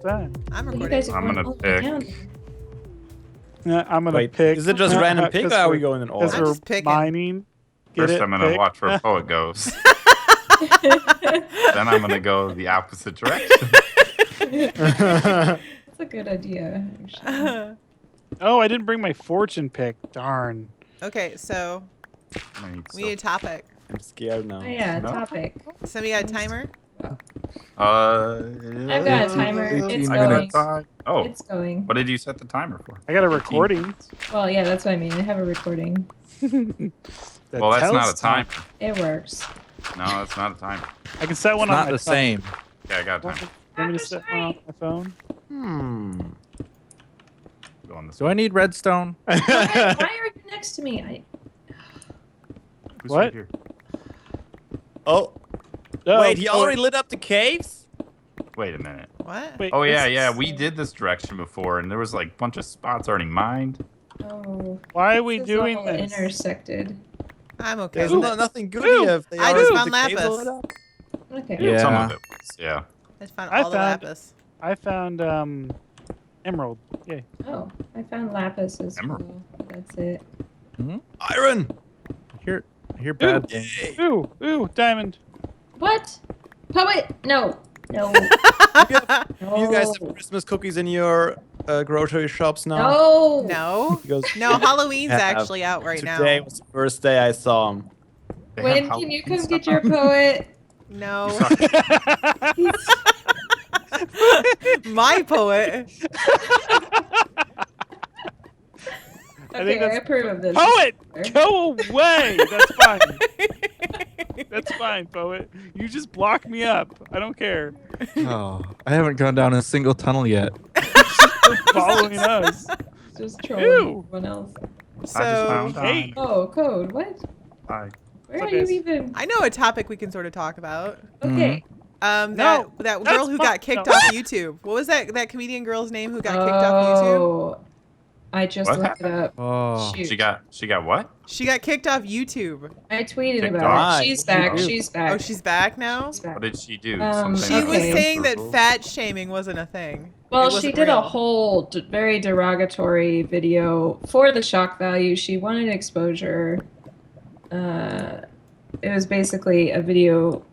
that? I'm You recording. guys are I'm going gonna all the way pick. down. Yeah, I'm gonna Wait, pick. is it just random pick, or 'cause are we we're- going in Because order? I'm we're just picking. mining. Get First, it? I'm gonna Pick. watch where Poet goes. Then I'm gonna go the opposite direction. That's a good idea, actually. Oh, I didn't bring my fortune pick. Darn. Okay, so we need a topic. I'm scared now. Oh yeah, No. topic. Somebody got a timer? I've got a timer. It's 18 going. minutes. Oh, It's going. what did you set the timer for? I got a recording. Well, yeah, that's what I mean. I have a recording. that Well, that's not tells a timer. It works. No, that's not a timer. I can set one It's on not my the phone. same. Yeah, I got a Want timer. me to set one on my phone? Go on this Do I need redstone? Why are you next to me? Who's What? right here? Oh, Oh, wait, he oh, already lit up the caves? Wait a minute. What? wait, Oh yeah, it's- yeah. We did this direction before, and there was like a bunch of spots already mined. Oh. Why are we This is doing all this? intersected. I'm okay There's with no, it. nothing good Ooh, here if they I are just if found the caves are lapis. lit up. Okay. Yeah. Some of it was, yeah. I found I all the found- lapis. I found emerald. Yay. Oh, I found lapis as Emerald. well. That's it. Iron! Here, bad. Yay. Ooh, ooh, diamond. What? Poet? No. No. You guys have Christmas cookies in your grocery shops now? No. No. Because No, Halloween's Yeah. actually out right today now. was the first day I saw them. They When have can you Halloween come get stuff your on. poet? No. My poet. think Okay, I that's- approve of this. Poet, go away. That's fine. That's fine, Poet. You just block me up. I don't care. Oh, I haven't gone down a single tunnel yet. You're following us. Just trolling Ew. everyone else. I just So found Hey. Oh, code. What? Hi. Where What's are up, you guys? even? I know a topic we can sort of talk about. Okay. No, That that's girl who fine. got kicked No. off YouTube. What was that comedian girl's name who got kicked off YouTube? Oh, I just What looked it up. Oh, Shoot. She got what? She got kicked off YouTube. I tweeted Kicked about off. it. She's back. Oh. She's back. Oh, she's back now? She's back. What did she do? She She was Okay. saying that fat shaming wasn't a thing. Well, It she wasn't did a real. whole very derogatory video for the shock value. She wanted exposure. It was basically a video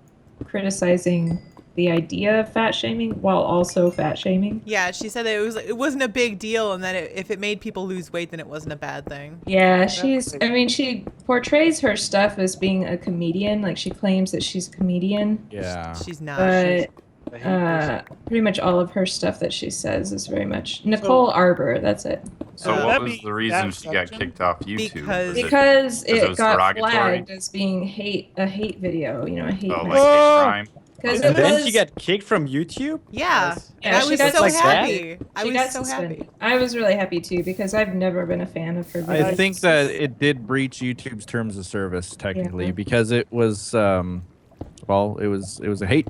criticizing the idea of fat shaming while also fat shaming. Yeah, she said that it wasn't a big deal, and that if it made people lose weight, then it wasn't a bad thing. Yeah, I mean, she portrays her stuff as being a comedian. Like, she claims that she's a comedian. yeah. She's not. But I hate this. pretty much all of her stuff that she says is very much Nicole Arbor. That's it. So Would what that was be the reason that she got section? kicked off YouTube? Because- Was it- Because it it was got derogatory? flagged as being a hate video. You know, a hate. oh, like message. hate crime. Because And it then was, she got kicked from YouTube? Yeah, and Yeah, I she was got so like that? happy. I she was got so suspended. happy. I was really happy too because I've never been a fan of her. I videos. think that it did breach YouTube's terms of service technically Yeah. because it was, well, it was a hate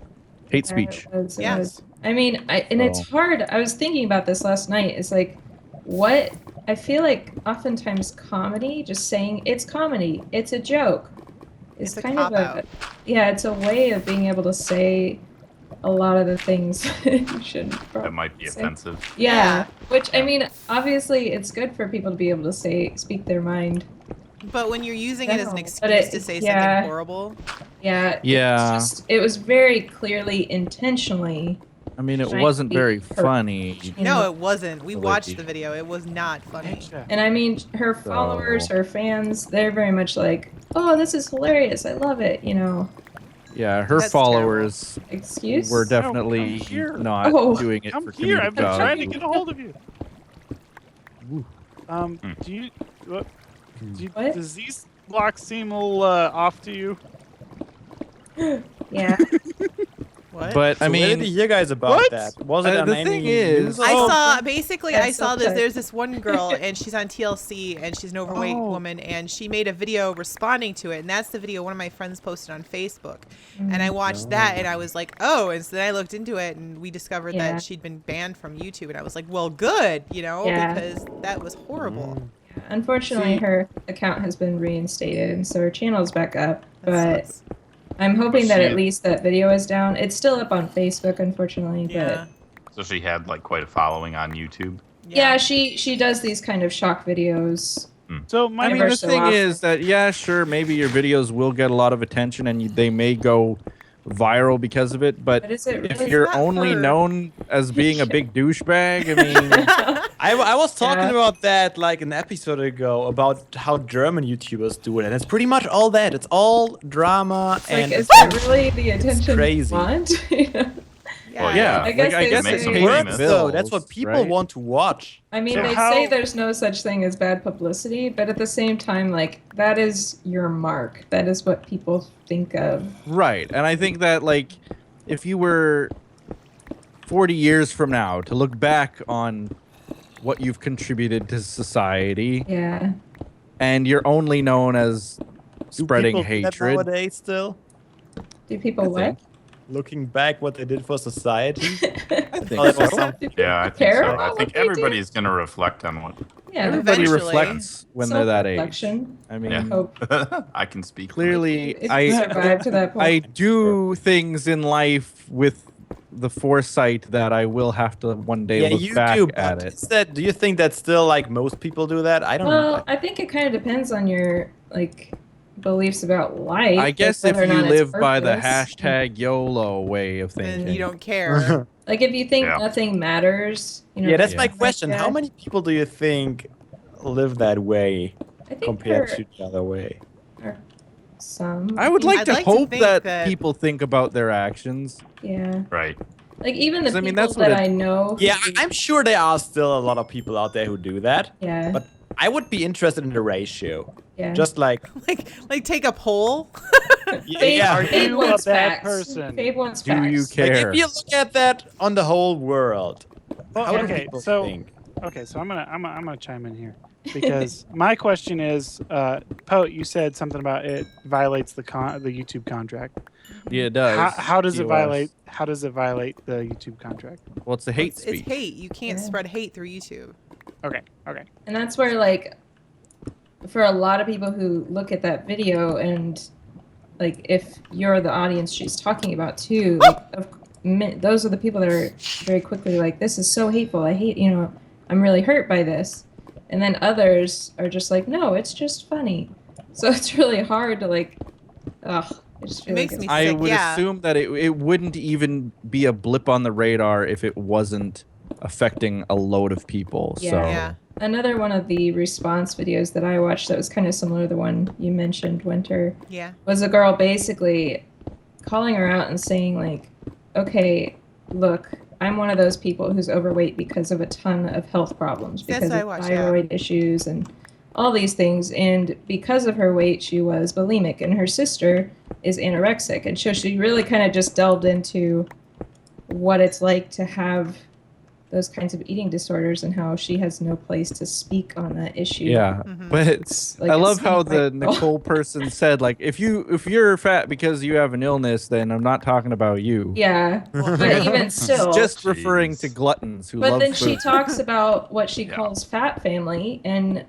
speech. It Yeah. was. I mean, it's So- hard. I was thinking about this last night. It's like, what? I feel like oftentimes comedy, just saying it's comedy, it's a joke, is It's a kind of cop-out. yeah, it's a way of being able to say a lot of the things you shouldn't. That probably might be say. offensive. Yeah, which I mean, obviously, it's good for people to be able to speak their mind. But when you're using it as an No, excuse but to say yeah. something horrible, Yeah. Yeah. It was very clearly intentionally. I mean, it Trying wasn't to very be funny. you no, know. it wasn't. We It would watched be. the video. It was not funny. And I mean, her followers, her fans, they're very much like, oh, this is hilarious. I love it. You know, Yeah, her That's followers excuse? were No, definitely come here. not Oh. doing it I'm for here. comedic I've been trying to value. get a hold of you. Do you? What? What? Does these blocks seem a little off to you? Yeah. What? But So I where did mean, you hear guys about What? that? Was it on the any thing is- news? I Oh, saw basically I that's saw this. okay. There's this one girl and she's on TLC and she's an overweight Oh. woman and she made a video responding to it and that's the video one of my friends posted on Facebook and I watched that and I was like, oh, and so then I looked into it and we discovered Yeah. that she'd been banned from YouTube and I was like, well, good, you know, Yeah. because that was horrible. Unfortunately, See- her account has been reinstated, and so her channel's back up. That But sucks. I'm hoping But that she- at least that video is down. It's still up on Facebook, unfortunately, Yeah. So she had like quite a following on YouTube. Yeah, she does these kind of shock videos. So I mean, Ever the so thing often. is that, yeah, sure, maybe your videos will get a lot of attention and they may go viral because of it, but But is it if really? you're not only for- known as being a big douchebag, I mean, I was talking Yeah. about that like an episode ago about how German YouTubers do it, and it's pretty much all that. It's all drama It's like, and is that really the attention crazy. you want? Well, yeah, I guess like, I they guess say- it's It paid works though. That's bills, what people right? want to watch. I mean, So they how- say there's no such thing as bad publicity, but at the same time, like, that is your mark. That is what people think of. Right. And I think that, like, if you were 40 years from now to look back on what you've contributed to society Yeah. and you're only known as Do spreading people do that hatred, nowadays still? Do people I what? think. Looking back, what they did for society. I think Oh, that was so. something. Yeah, I think Care so. about I what think they do? everybody's gonna reflect on what. Yeah. Everybody Eventually. reflects when they're that age. Self-reflection. I mean, Yeah. Hope I can speak. clearly, if you survive to that point. I do things in life with the foresight that I will have to one day Yeah, look you back do. at But it. is that? Do you think that still like most people do that? I don't Well, know. I think it kind of depends on your like beliefs about life. I like, guess if whether or you not it's live by the purpose. hashtag YOLO way of thinking, Then you don't care. Like if you think Yeah. nothing matters, you know. Yeah, that's Yeah. my like question. that. How many people do you think live that way I think compared there to the other way? are some. I would like I'd to like to hope think that, that- people think about their actions. Yeah. Right. Like even the 'Cause, I people mean, that's what that it- I know. Yeah, who- I'm sure there are still a lot of people out there who do that. Yeah. But I would be interested in the ratio. Yeah. Just like, like take a poll. Fabe, yeah. Are Fabe you wants a bad facts. person? Fabe wants Do facts. you like care? if you look at that on the whole world, Well, how do okay, people so think? okay, so I'm gonna chime in here because my question is, Poe, you said something about it violates the YouTube contract. Yeah, it does. How does it TOS. violate? How does it violate the YouTube contract? Well, it's a hate It's speech. hate. You can't Yeah. spread hate through YouTube. Okay, okay. And that's where, like, for a lot of people who look at that video and, like, if you're the audience she's talking about too, like, those are the people that are very quickly like, this is so hateful. I hate, I'm really hurt by this. And then others are just like, no, it's just funny. So it's really hard to, like, ugh. I just feel makes like me it's- I sick, would yeah. assume that it wouldn't even be a blip on the radar if it wasn't affecting a load of people. Yeah. So Yeah. Another one of the response videos that I watched that was kind of similar to the one you mentioned, Wyntr, Yeah. was a girl basically calling her out and saying, like, okay, look, I'm one of those people who's overweight because of a ton of health problems, That's because what I of watched, yeah. thyroid issues and all these things. And because of her weight, she was bulimic, and her sister is anorexic. And so she really kind of just delved into what it's like to have those kinds of eating disorders and how she has no place to speak on that issue. yeah, Mhm. but It's like I a love how skinny the white girl. Nicole person said, like, if you're fat because you have an illness, then I'm not talking about you. Yeah, Well, but even still. Just referring to Jeez. gluttons who But love then food. she talks about what she Yeah. calls fat family and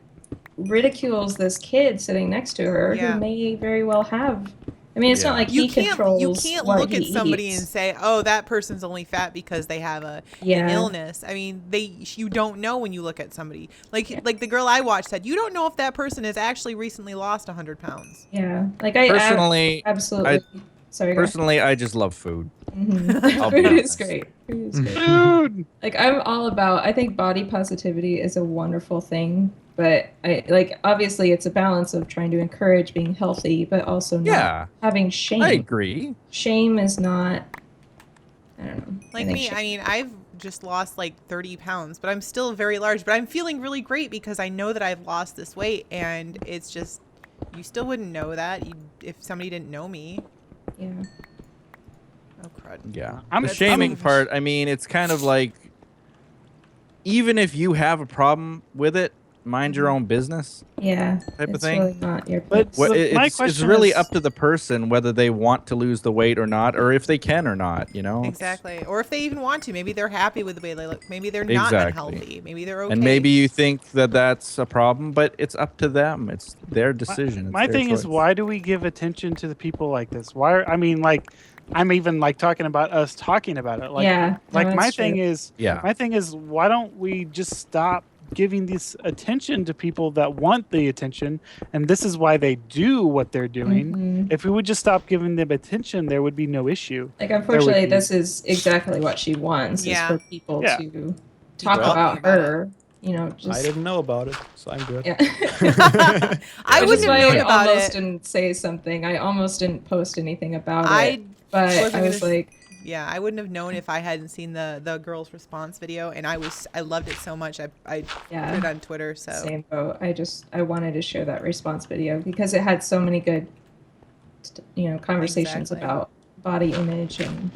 ridicules this kid sitting next to her Yeah. who may very well have. I mean, it's Yeah. not like You he can't controls what look he at somebody eats. and say, "Oh, that person's only fat because they have an Yeah. illness." I mean, you don't know when you look at somebody. Like the girl I watched said, "You don't know if that person has actually recently lost 100 pounds." Yeah, like I Personally, absolutely. Sorry, go ahead. personally, I just love food. Mhm. I'll be Food is honest. great. Food is great. Dude, Like I'm all about. I think body positivity is a wonderful thing, but I like obviously it's a balance of trying to encourage being healthy, but also not Yeah, having shame. I agree. Shame is not. I don't know. Like think me, shame- I mean, I've just lost like 30 pounds, but I'm still very large. But I'm feeling really great because I know that I've lost this weight, and it's just you still wouldn't know that if somebody didn't know me. Yeah. Oh crud! Yeah. I'm- The I'm- shaming part, I mean, it's kind of like, even if you have a problem with it, mind your own business Yeah. type of it's thing. really not your But- place. Well, So my it's question really is- up to the person whether they want to lose the weight or not, or if they can or not, you know? Exactly. Or if they even want to, maybe they're happy with the way they look. Maybe they're not Exactly. unhealthy. Maybe they're okay. And maybe you think that that's a problem, but it's up to them. It's their decision. It's my their thing is, choice. why do we give attention to the people like this? Why? I mean, like, I'm even like talking about us talking about it. Like, Yeah, no, like my that's thing true. is, Yeah. my thing is, why don't we just stop giving this attention to people that want the attention, and this is why they do what they're doing. Mhm. If we would just stop giving them attention, there would be no issue. Like, There would unfortunately, be- this is exactly what she wants, is Yeah. for people Yeah. to talk Well, about about it. her. You know, I just didn't know about it, so I'm good. yeah. I Which wouldn't is why have known I about almost it. didn't say something. I almost didn't post anything about I it. But wasn't I was gonna like, Yeah, I wouldn't have known if I hadn't seen the girl's response video, and I loved it so much. I put yeah, it on Twitter. So same boat. I wanted to share that response video because it had so many good, conversations Exactly. about body image and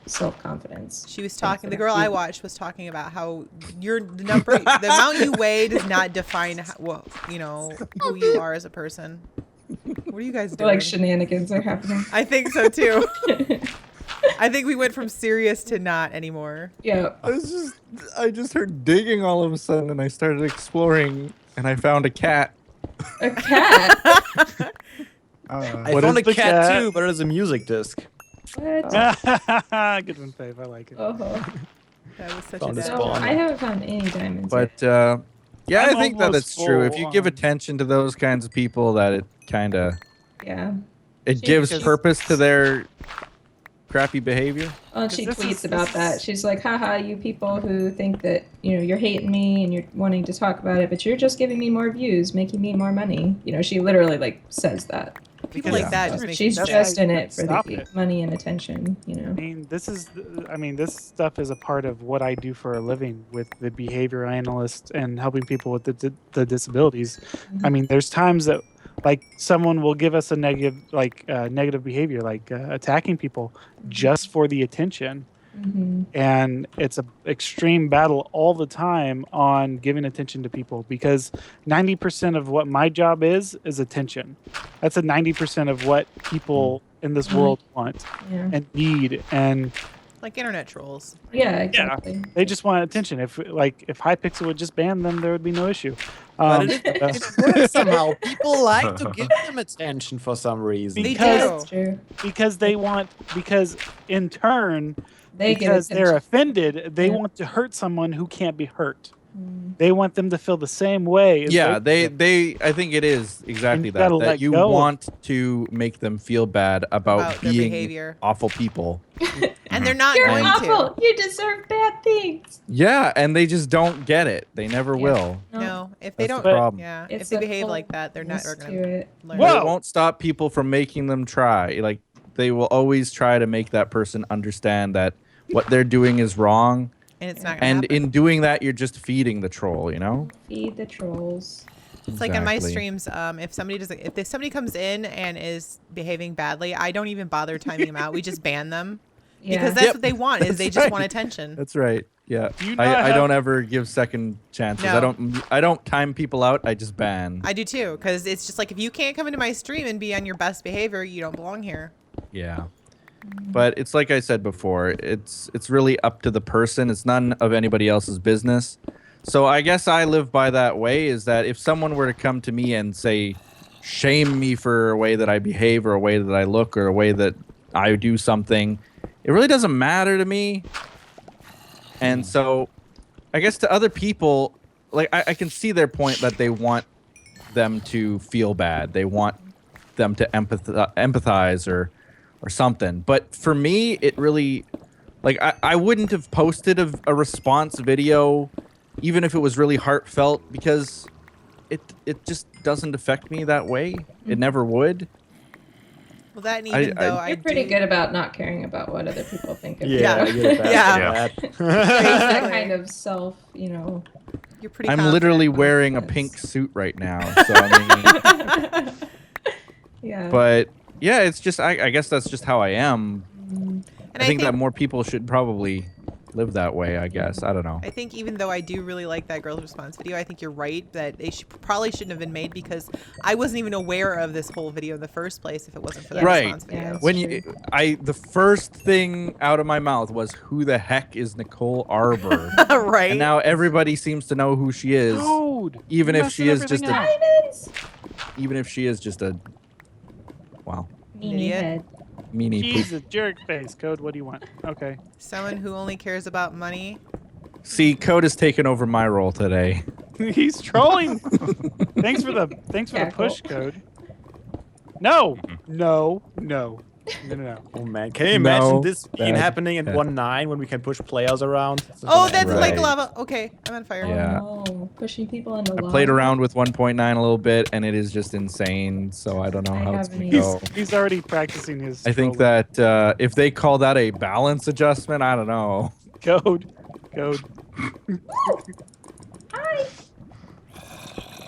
self-confidence. she was Things talking. that The are girl I cute. watched was talking about how the amount you weigh does not define who you are as a person. What are you guys doing? Like shenanigans are happening. I think so too. I think we went from serious to not anymore. Yeah. I just heard digging all of a sudden, and I started exploring, and I found a cat. A cat? I What found a is the cat, cat? too, but it is a music disc. What? Good one, Faith. I like it. Oh. That was such Found a a dad No, spawn. I haven't found any diamonds. But yet. yeah, I'm I think that almost that's true. If you full give on. attention to those kinds of people, that it kind of Yeah. it gives Because- purpose to their crappy behavior. Well, and she Because this tweets is- about this that. is- She's like, haha, you people who think that, you're hating me and you're wanting to talk about it, but you're just giving me more views, making me more money. She literally, says that. People Because like that Yeah. just make She's That's just why in you it for stop the it. money and attention, I mean, this stuff is a part of what I do for a living with the behavior analyst and helping people with the disabilities. I mean, there's times that like someone will give us a negative behavior, like attacking people just for the attention. Mm-hmm. And it's a extreme battle all the time on giving attention to people, because 90% of what my job is attention. That's a 90% of what people in this world want Yeah. and need, and like internet trolls. Yeah, exactly. they just want attention. If Hypixel would just ban them, there would be no issue. But it works somehow. People like to give them attention for some reason. They Because- do. That's true. because in turn, They get because they're attention. offended, they Yeah. want to hurt someone who can't be hurt. Mm. They want them to feel the same way. As Yeah, they they I think it is exactly you that. gotta That let you go. want to make them feel bad about About their being behavior. awful people. And they're not You're going awful. to. You deserve bad things. Yeah, and they just don't get it. They never Yeah. will. No, if they That's don't, the problem. yeah, It's if they a behave full like that, they're not Yes going to to it. learn. Whoa. It won't stop people from making them try. Like they will always try to make that person understand that what they're doing is wrong. And it's not going to And happen. in doing that, you're just feeding the troll, you know? Feed the trolls. It's like on my Exactly. streams, if somebody comes in and is behaving badly, I don't even bother timing them out. We just ban them Yeah. because that's Yep. what they want. Is they That's just right. want attention. That's right. Yeah. Do you not I have- don't ever give second chances. No. I don't time people out. I just ban. I do too, because it's just like if you can't come into my stream and be on your best behavior, you don't belong here. Yeah. But it's like I said before, it's really up to the person. It's none of anybody else's business. So I guess I live by that way, is that if someone were to come to me and say, shame me for a way that I behave or a way that I look or a way that I do something, it really doesn't matter to me. And so I guess to other people, like I can see their point that they want them to feel bad. They want them to empathize or something. But for me, it really, like, I wouldn't have posted a response video, even if it was really heartfelt, because it just doesn't affect me that way. It never would. Well, that and even though I You're pretty do, good about not caring about what other people think of Yeah. I get it back Yeah. to that. that kind of self, you're pretty. I'm confident. literally wearing a Yes. pink suit right now. So, I mean, Yeah. but yeah, it's just, I guess that's just how I am. Mm. And I think that more people should probably live that way, I guess. I don't know. I think even though I do really like that girl's response video, I think you're right that they probably shouldn't have been made, because I wasn't even aware of this whole video in the first place if it wasn't for that Right. response video. Yeah. That's When true. the first thing out of my mouth was, who the heck is Nicole Arbor? Right. And now everybody seems to know who she is, Dude, even you're if she messing is just everything a, up. Diamonds! even if she is just a, wow. Meanie Idiot. head. Meanie poop. Jesus, jerk face. Code, what do you want? Okay. Someone who only cares about money. See, Code has taken over my role today. He's trolling. Thanks for the Yeah, push, cool. Code. No. No. No. No, no, no. Oh man, can you No, imagine this being bad. happening in 1.9 when we can push players around? Oh, that's like Right. lava. Okay, I'm on fire. Yeah. Oh, pushing people into I lava. played around with 1.9 a little bit, and it is just insane. So I don't know I how it's haven't gonna either. go. He's already practicing his. I think trolling. that if they call that a balance adjustment, I don't know. Code.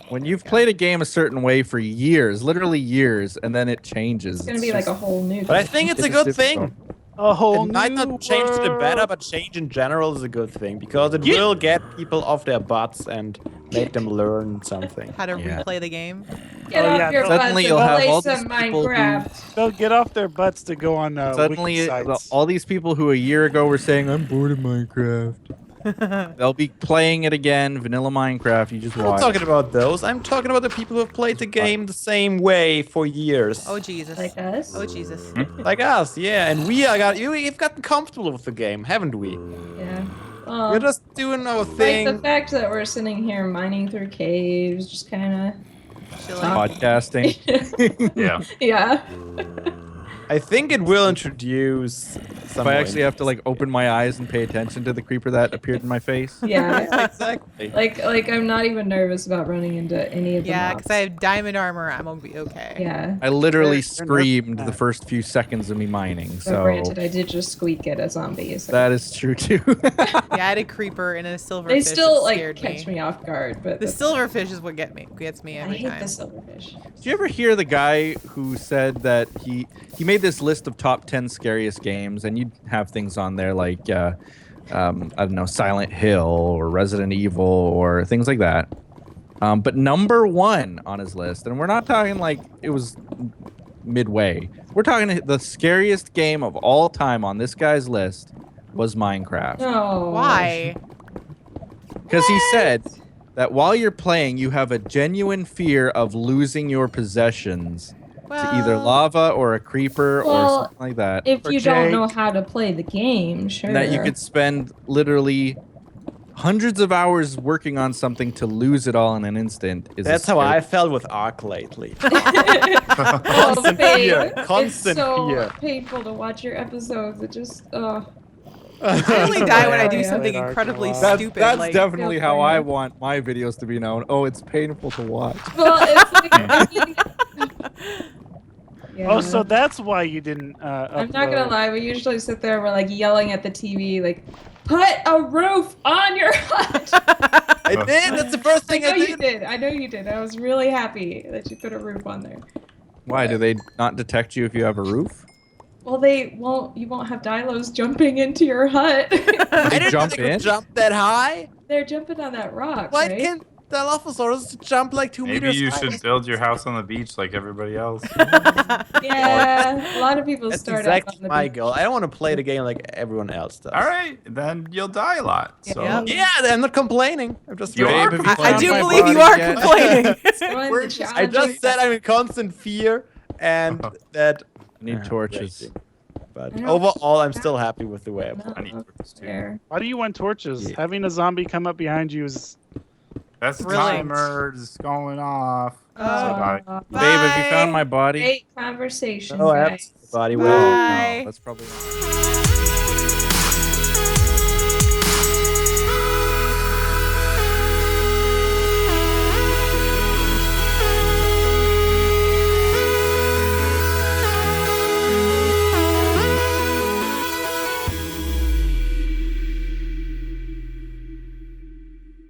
When you've played a game a certain way for years, literally years, and then it changes. It's gonna be like a whole new. But I think it's a It's good difficult. thing. A whole It might new not change to the better, world. but change in general is a good thing because it Yeah. will get people off their butts and make them learn something. How to Yeah. replay the game. Get Oh, off yeah, your suddenly butts and you'll have play all these some people who- Minecraft. They'll get off their butts to go on Suddenly, wiki sites. all these people who a year ago were saying, I'm bored of Minecraft, they'll be playing it again, vanilla Minecraft. You just I'm not watch. talking about those. I'm talking about the people who have played the game the same way for years. Oh Jesus. Like us. Oh Jesus. Like us, yeah. And we've gotten comfortable with the game, haven't we? Yeah. We're just doing our like thing. the fact that we're sitting here mining through caves, just kind Chilling. Podcasting. of. Yeah. Yeah. I think it will introduce some If I actually have to like open my eyes and pay attention to the creeper that appeared in my face. Yeah. exactly. Like I'm not even nervous about running into any of the Yeah, mobs. because I have diamond armor. I'm gonna be okay. Yeah. I literally You're screamed nervous. the first few seconds of me mining. So So granted, I did just squeak at a zombie. So that is true too. Yeah, I had a creeper and a silverfish. they still that like scared catch me off guard, but The that's- silverfish is what gets me I every hate time. the silverfish. Did you ever hear the guy who said that he made this list of top 10 scariest games, and you'd have things on there like I don't know, Silent Hill or Resident Evil or things like that. But number one on his list, and we're not talking like it was midway. We're talking the scariest game of all time on this guy's list was Minecraft. No. Why? Because he said that while you're playing, you have a genuine fear of losing your possessions to either Well, lava or a creeper or Well, something like that. If Or you don't know Jake. how to play the game, sure. And that you could spend literally hundreds of hours working on something to lose it all in an instant. That's how I felt with Ark lately. Oh, Constant babe, fear. Constant it's so fear. painful to watch your episodes. It just, I only die when I do Yeah. something Dark incredibly and That's, stupid. that's like, definitely Feel how free. I want my videos to be known. Oh, it's painful to watch. well, it's like, I mean, yeah. Oh, so that's why you didn't. I'm not gonna lie. We usually sit there. We're like yelling at the TV, like, "Put a roof on your hut." I did. That's the first I thing know I you did. did. I know you did. I was really happy that you put a roof on there. Why do they not detect you if you have a roof? Well, they won't. You won't have Dilos jumping into your hut. I didn't jump think it would in? jump that high. They're jumping on that rock, Why right? can't Dilophosaurus jump like 2 Maybe meters you high? should build your house on the beach like everybody else. Yeah, a lot of people That's start out exactly on the my beach. goal. I don't want to play the game like everyone else does. All right, then you'll die a lot. So Yep. Yeah, I'm not complaining. I'm just You are Babe, have you I found do my believe you body are yet? complaining. Join the challenge. I just said I'm in constant fear and that I need torches. raging. But I don't- overall, I'm still happy with the way I play. I need torches too. Fair. Why do you want torches? Yeah. Having a zombie come up behind you is. That's the Brilliant. timer is going off. Bye. Babe, have you found my body? Great conversation, Oh, guys. absolutely. Well, Bye. no, that's probably not.